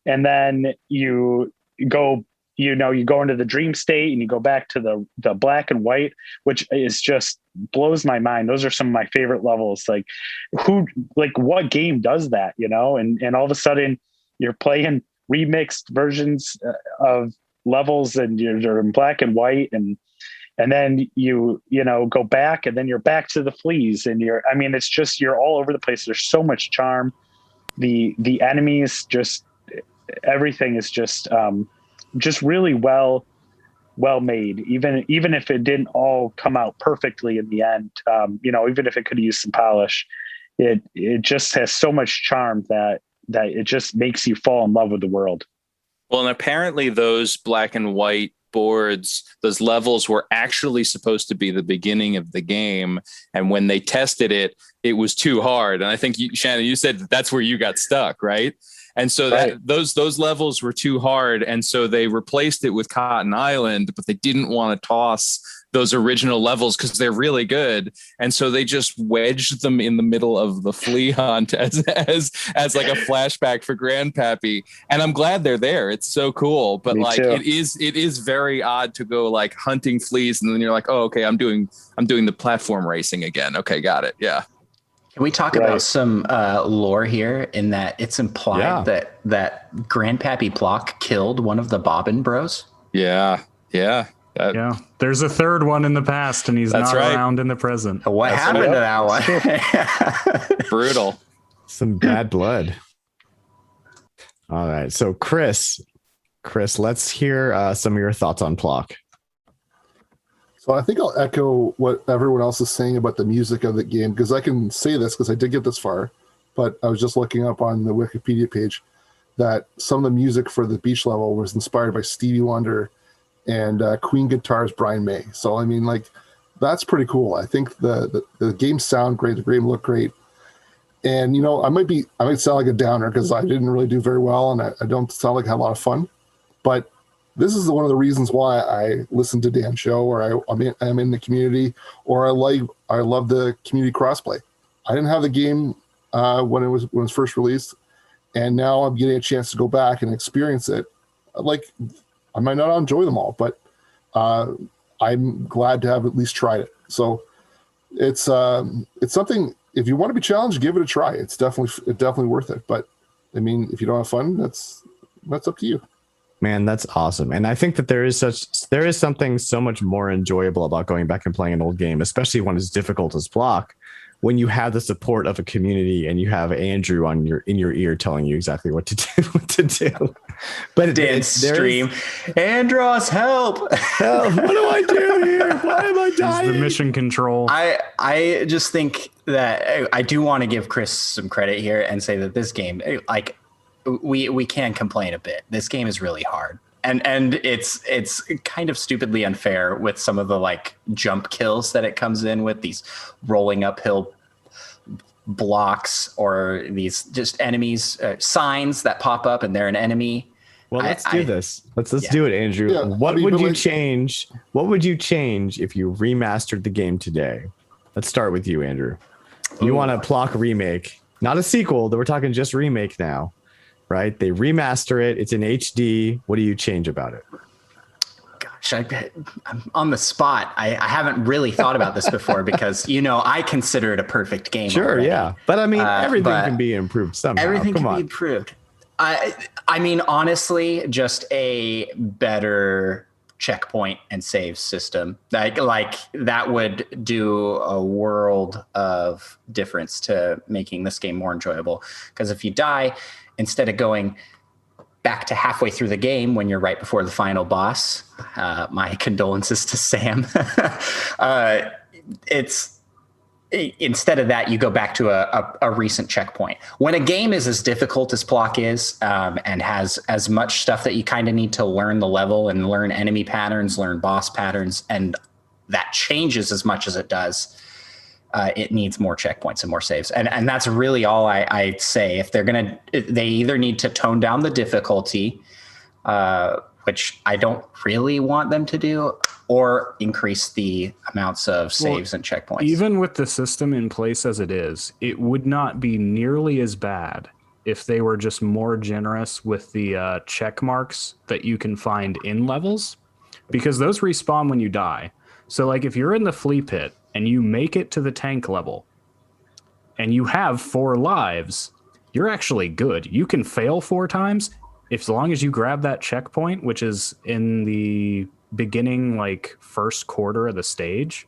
And then you go into the dream state, and you go back to the black and white, which is just blows my mind. Those are some of my favorite levels. Like what game does that, and all of a sudden you're playing remixed versions of levels, and you're in black and white, and then you go back, and then you're back to the fleas, and it's just, you're all over the place. There's so much charm. The enemies, just everything is just really well made, even if it didn't all come out perfectly in the end. Even if it could use some polish, it just has so much charm that it just makes you fall in love with the world. Well, and apparently those black and white boards, those levels were actually supposed to be the beginning of the game, and when they tested it, it was too hard. And I think Shannon, you said that's where you got stuck, right? And so those levels were too hard, and so they replaced it with Cotton Island, but they didn't want to toss those original levels because they're really good, and so they just wedged them in the middle of the flea hunt as like a flashback for Grandpappy. And I'm glad they're there. It's so cool, but it is very odd to go like hunting fleas, and then you're like, oh, okay, I'm doing the platform racing again. Okay, got it. Yeah. Can we talk about some lore here, in that it's implied that Grandpappy Plok killed one of the Bobbin Bros? Yeah. There's a third one in the past, and he's not around in the present. What happened to that one? Brutal. Some bad blood. All right. So Chris, let's hear some of your thoughts on Plok. So I think I'll echo what everyone else is saying about the music of the game, because I can say this because I did get this far, but I was just looking up on the Wikipedia page that some of the music for the beach level was inspired by Stevie Wonder and Queen guitarist Brian May. So that's pretty cool. I think the games sound great, the game look great, and I might sound like a downer because I didn't really do very well, and I don't sound like I had a lot of fun, but this is one of the reasons why I listen to Dan's show, or I'm in the community, or I love the community crossplay. I didn't have the game when it was first released, and now I'm getting a chance to go back and experience it. I might not enjoy them all, but I'm glad to have at least tried it. So it's something. If you want to be challenged, give it a try. It's definitely worth it. But if you don't have fun, that's up to you. Man, that's awesome. And I think that there is something so much more enjoyable about going back and playing an old game, especially one as difficult as Plok, when you have the support of a community and you have Andrew in your ear telling you exactly what to do. But Dan's stream, Andros, help! What do I do here? Why am I dying? It's the mission control. I just think that I do want to give Chris some credit here and say that this game, we can complain a bit. This game is really hard, and it's kind of stupidly unfair with some of the jump kills that it comes in with, these rolling uphill blocks, or these just enemies, signs that pop up and they're an enemy. Well, let's do this. Let's do it, Andrew. Yeah, what would you change? What would you change if you remastered the game today? Let's start with you, Andrew. You want a Plok remake, not a sequel. We're talking just remake now. Right? They remaster it. It's in HD. What do you change about it? Gosh, I'm on the spot. I haven't really thought about this before because, I consider it a perfect game. Sure, already. Yeah. But everything can be improved somehow. Everything can be improved. Honestly, just a better checkpoint and save system. Like that would do a world of difference to making this game more enjoyable. Because if you die, instead of going back to halfway through the game when you're right before the final boss, my condolences to Sam. Instead of that, you go back to a recent checkpoint. When a game is as difficult as Plok is, and has as much stuff that you kind of need to learn the level and learn enemy patterns, learn boss patterns, and that changes as much as it does, it needs more checkpoints and more saves. And that's really all I say. If they're they either need to tone down the difficulty, which I don't really want them to do, or increase the amounts of saves and checkpoints. Even with the system in place as it is, it would not be nearly as bad if they were just more generous with the check marks that you can find in levels, because those respawn when you die. So like if you're in the flea pit and you make it to the tank level and you have 4 lives, you're actually good. You can fail 4 times as long as you grab that checkpoint, which is in the beginning, like first quarter of the stage.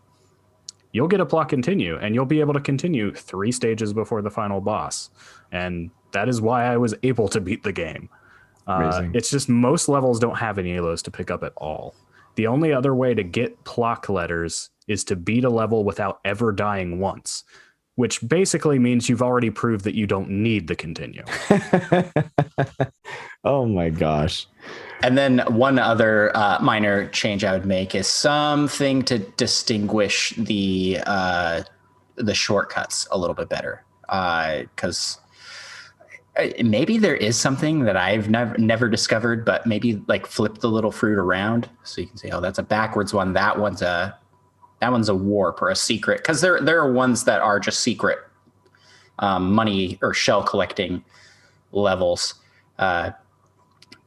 You'll get a Plok continue, and you'll be able to continue 3 stages before the final boss. And that is why I was able to beat the game. It's just most levels don't have any of those to pick up at all. The only other way to get Plok letters is to beat a level without ever dying once, which basically means you've already proved that you don't need the continue. Oh my gosh. And then one other minor change I would make is something to distinguish the shortcuts a little bit better, because maybe there is something that I've never discovered, but maybe like flip the little fruit around so you can say, oh, that's a backwards one. That one's a warp or a secret, because there are ones that are just secret money or shell collecting levels, but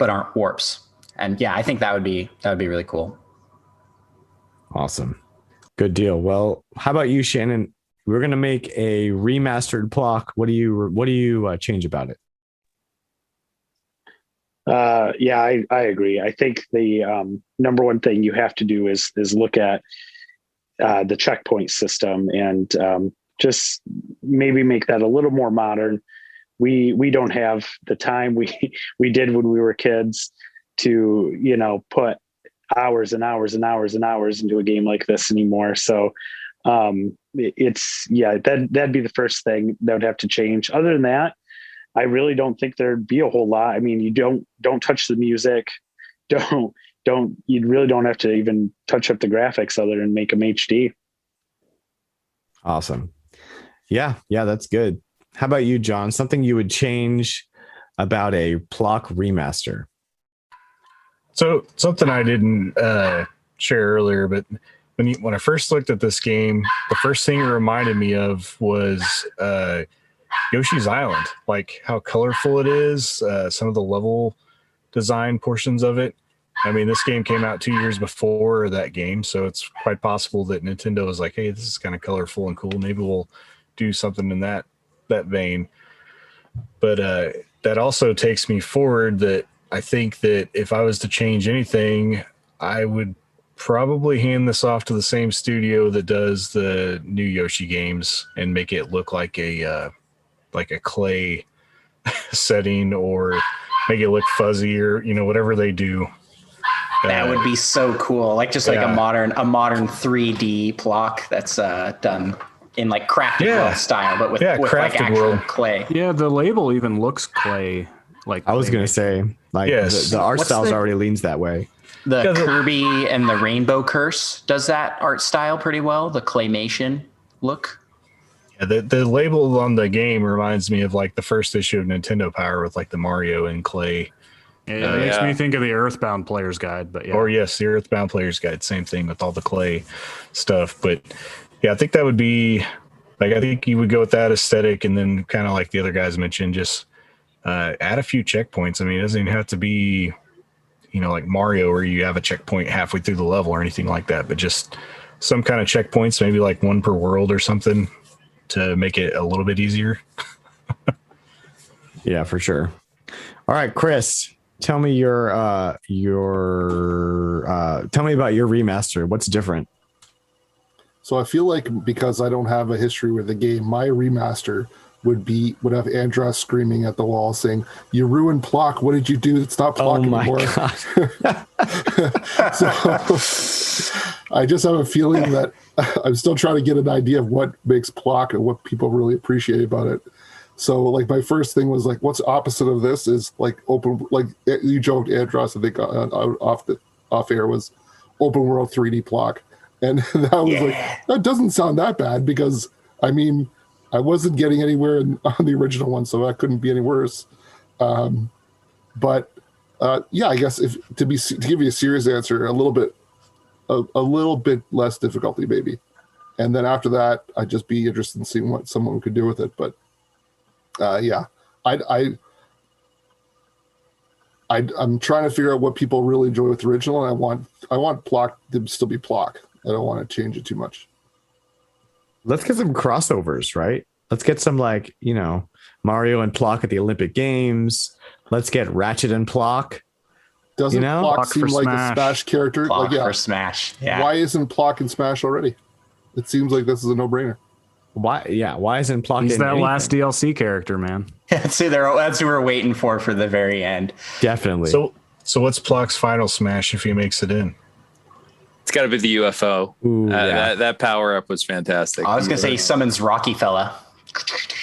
aren't warps. And yeah, I think that would be really cool. Awesome. Good deal. Well, how about you, Shannon? We're going to make a remastered Plok. What do you change about it? Yeah, I agree. I think the number one thing you have to do is look at the checkpoint system and just maybe make that a little more modern. We don't have the time we did when we were kids to, put hours and hours and hours and hours into a game like this anymore. So that'd be the first thing that would have to change. Other than that, I really don't think there'd be a whole lot. I mean, you don't touch the music. You really don't have to even touch up the graphics other than make them HD. Awesome. Yeah, that's good. How about you, John? Something you would change about a Plok remaster? So something I didn't share earlier, but when I first looked at this game, the first thing it reminded me of was Yoshi's Island, like how colorful it is, some of the level design portions of it. I mean, this game came out 2 years before that game, so it's quite possible that Nintendo was like, hey, this is kind of colorful and cool. Maybe we'll do something in that vein. But that also takes me forward that I think that if I was to change anything, I would probably hand this off to the same studio that does the new Yoshi games and make it look like a clay setting, or make it look fuzzy, or whatever they do. That would be so cool. Like just like a modern 3D Plok that's done in like Crafted World style, but with like actual clay. Yeah, the label even looks clay. Like I was going to say, like the art styles already leans that way. The Kirby and the Rainbow Curse does that art style pretty well. The claymation look. Yeah, the label on the game reminds me of like the first issue of Nintendo Power with like the Mario and clay. It makes me think of the Earthbound Player's Guide, but yeah. Or yes, the Earthbound Player's Guide, same thing with all the clay stuff. But yeah, I think that would be like, I think you would go with that aesthetic, and then kind of like the other guys mentioned, just add a few checkpoints. I mean, it doesn't even have to be, like Mario where you have a checkpoint halfway through the level or anything like that, but just some kind of checkpoints, maybe like one per world or something to make it a little bit easier. Yeah, for sure. All right, Chris, tell me tell me about your remaster. What's different? So I feel like because I don't have a history with the game, my remaster would have Andros screaming at the wall saying, "You ruined Plok. What did you do? It's not Plok anymore." So I just have a feeling that I'm still trying to get an idea of what makes Plok and what people really appreciate about it. So like my first thing was like, what's opposite of this is like open, like you joked, Andros, I think off air, was open world 3D Plok. And that was like, that doesn't sound that bad, because I mean, I wasn't getting anywhere on the original one, so that couldn't be any worse. But Yeah, I guess if to give you a serious answer, a little bit less difficulty maybe, and then after that, I'd just be interested in seeing what someone could do with it. But yeah, I'm trying to figure out what people really enjoy with the original, and I want Plok to still be Plok. I don't want to change it too much. Let's get some crossovers, right? Let's get some Mario and Plok at the Olympic Games. Let's get Ratchet and Plok. Doesn't Plok Plok seem like Smash. a Smash character? Plok for Smash. Yeah. Why isn't Plok in Smash already? It seems like this is a no-brainer. Why? Yeah. Why isn't Plok? He's in that anything? last DLC character, man. That's who we're waiting for the very end. Definitely. So what's Plok's final Smash if he makes it in? It's got to be the UFO. Ooh, yeah. That power up was fantastic. I was gonna say he summons Rocky Fella.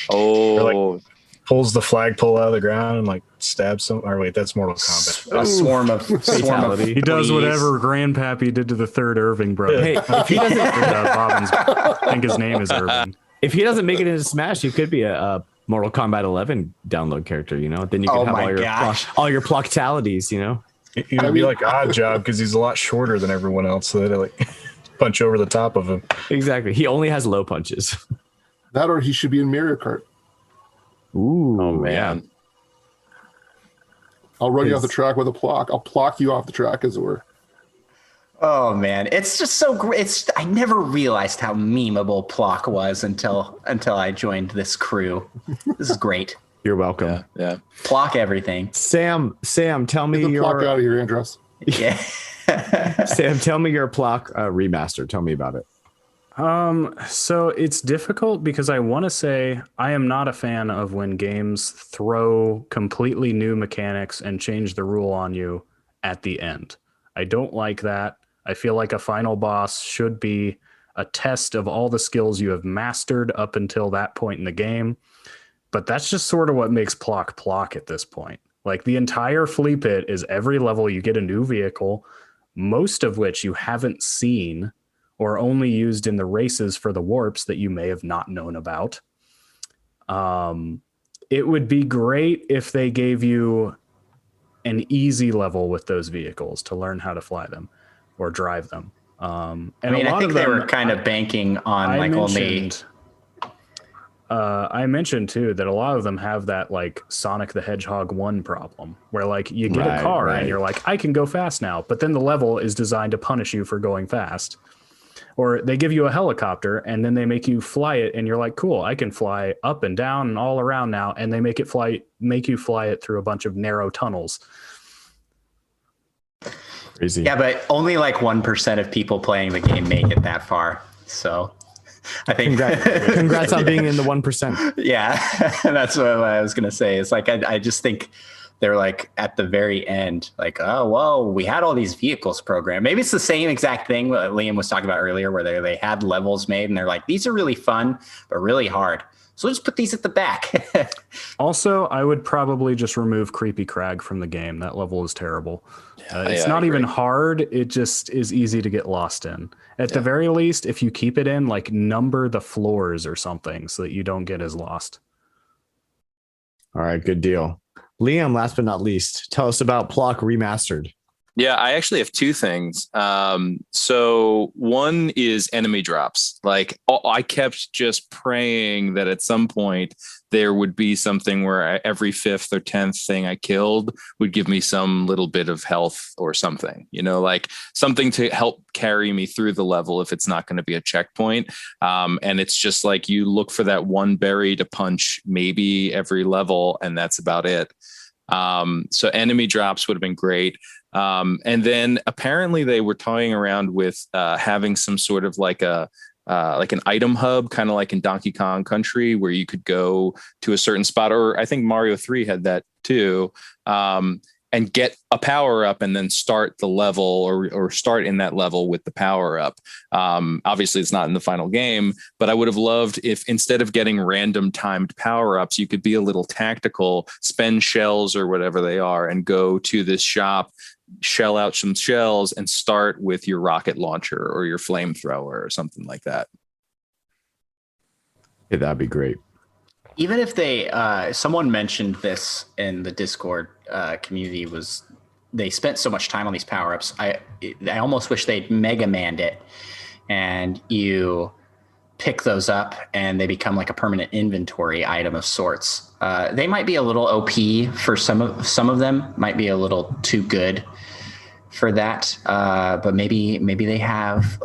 Oh, Pulls the flagpole out of the ground and like stabs some. Or wait, that's Mortal Kombat. A swarm of Fatality. He does fleas. whatever Grandpappy did to the third Irving brother. Hey, if he doesn't, I think his name is Irving. if he doesn't make it into Smash, he could be a Mortal Kombat 11 download character. Then you Oh can have my all your gosh. Plok-talities. He would be like Odd Job because he's a lot shorter than everyone else, so they like punch over the top of him. Exactly. He only has low punches. That or he should be in Mario Kart. Ooh, oh man. I'll run you off the track with a Plok. I'll Plok you off the track, as it were. Oh man, it's just so great. I never realized how memeable Plok was until I joined this crew. This is great. You're welcome. Yeah. Plok everything. Sam, tell me Get the Plok your out of here, Andros. Yeah. Sam, tell me your Plok remaster. Tell me about it. So it's difficult because I want to say I am not a fan of when games throw completely new mechanics and change the rule on you at the end. I don't like that. I feel like a final boss should be a test of all the skills you have mastered up until that point in the game. But that's just sort of what makes Plok at this point. Like the entire flea pit is every level you get a new vehicle, most of which you haven't seen or only used in the races for the warps that you may have not known about. It would be great if they gave you an easy level with those vehicles to learn how to fly them or drive them. And I mean, a I lot think of they them, were kind of banking on I mentioned too that a lot of them have that like Sonic the Hedgehog 1 problem where like you get a car and you're like, I can go fast now, but then the level is designed to punish you for going fast. Or they give you a helicopter and then they make you fly it and you're like, cool, I can fly up and down and all around now, and they make you fly it through a bunch of narrow tunnels. Crazy. Yeah, but only like 1% of people playing the game make it that far. So I think Congrats on being in the 1%. Yeah, that's what I was gonna say. It's like I just think they're like at the very end, like, oh well, we had all these vehicles programmed. Maybe it's the same exact thing that Liam was talking about earlier, where they had levels made and they're like, these are really fun but really hard, so we'll just put these at the back. Also, I would probably just remove Creepy Crag from the game. That level is terrible. It's not even hard. It just is easy to get lost in. At the very least, if you keep it in, like number the floors or something so that you don't get as lost. All right, good deal. Liam, last but not least, tell us about Plok Remastered. Yeah, I actually have two things. So one is enemy drops. Like I kept just praying that at some point there would be something where every 5th or 10th thing I killed would give me some little bit of health or something, like something to help carry me through the level if it's not going to be a checkpoint. And it's just like you look for that one berry to punch maybe every level, and that's about it. So enemy drops would have been great. And then apparently they were toying around with having some sort of like an item hub, kind of like in Donkey Kong Country, where you could go to a certain spot, or I think Mario 3 had that too, and get a power up and then start the level or start in that level with the power up. Obviously it's not in the final game, but I would have loved if instead of getting random timed power ups, you could be a little tactical, spend shells or whatever they are and go to this shop, shell out some shells and start with your rocket launcher or your flamethrower or something like that. Yeah, that'd be great. Even if they, someone mentioned this in the Discord community, was they spent so much time on these power-ups. I almost wish they'd Mega Manned it, and you pick those up and they become like a permanent inventory item of sorts. They might be a little OP for some of them, might be a little too good for that. But maybe they have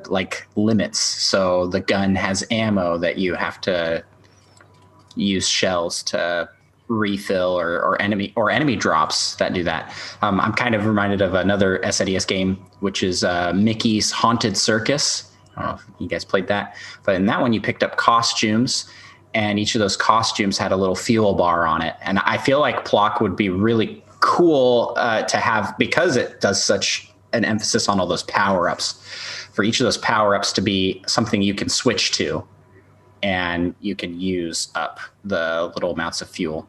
like limits. So the gun has ammo that you have to use shells to refill, or enemy drops that do that. I'm kind of reminded of another SNES game, which is Mickey's Haunted Circus. I don't know if you guys played that, but in that one you picked up costumes, and each of those costumes had a little fuel bar on it. And I feel like Plok would be really cool to have, because it does such an emphasis on all those power-ups, for each of those power-ups to be something you can switch to, and you can use up the little amounts of fuel.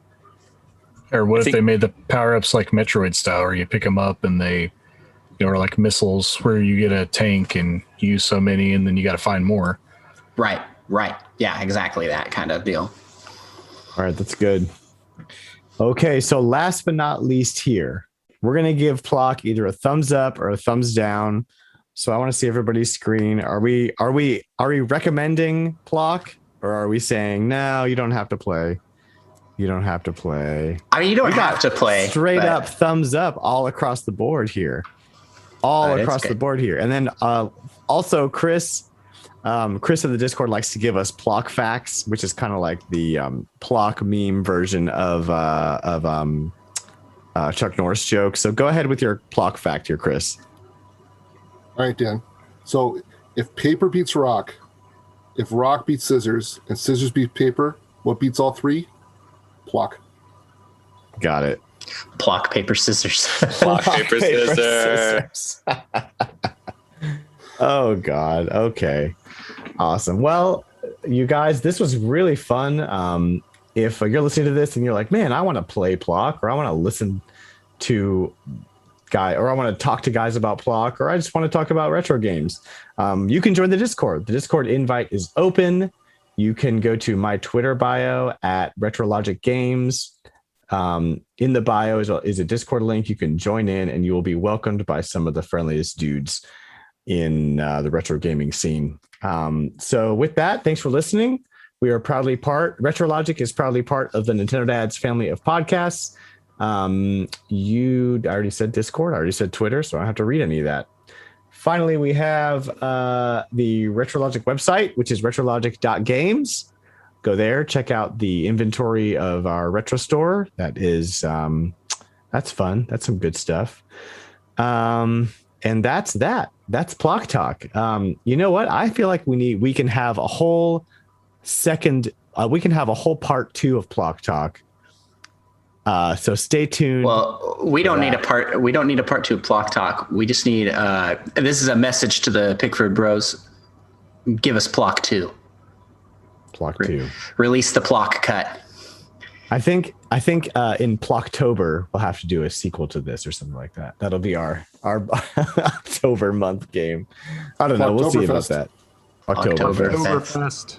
Or what if they made the power-ups like Metroid style, where you pick them up and they, or like missiles, where you get a tank and use so many and then you got to find more. Right. Yeah, exactly that kind of deal. All right, that's good. Okay, so last but not least here, we're going to give Plok either a thumbs up or a thumbs down. So I want to see everybody's screen. Are we recommending Plok, or are we saying, no, you don't have to play? You don't have to play. I mean, you don't have to play. Straight up thumbs up all across the board here. All across the board here. And then also Chris of the Discord likes to give us Plok facts, which is kind of like the Plok meme version of Chuck Norris joke. So go ahead with your Plok fact here, Chris. All right, Dan. So if paper beats rock, if rock beats scissors, and scissors beat paper, what beats all three? Plok. Got it. Plok, paper, scissors. Plok, paper, scissors. Oh, God. Okay. Awesome. Well, you guys, this was really fun. If you're listening to this and you're like, man, I want to play Plok, or I want to listen to or I want to talk to guys about Plok, or I just want to talk about retro games, you can join the Discord. The Discord invite is open. You can go to my Twitter bio at Retrologic.games. In the bio is a Discord link. You can join in, and you will be welcomed by some of the friendliest dudes in the retro gaming scene. So with that, thanks for listening. We are Retrologic is proudly part of the Nintendo Dads family of podcasts. I already said Discord. I already said Twitter, so I don't have to read any of that. Finally, we have the Retrologic website, which is Retrologic.games. Go there, check out the inventory of our retro store. That is, that's fun. That's some good stuff. And that's that. That's Plok Talk. You know what? I feel like we can have a whole part 2 of Plok Talk. So stay tuned. Well, we don't need a part 2 of Plok Talk. We just need this is a message to the Pickford Bros. Give us Plok 2. Plok 2. Release the Plok cut. I think in Ploktober we'll have to do a sequel to this or something like that. That'll be our October month game. I don't know. We'll see about that. Oktoberfest.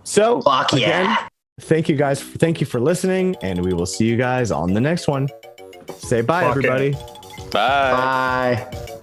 So Plok, again, thank you guys. Thank you for listening, and we will see you guys on the next one. Say bye, everybody. Bye. Bye.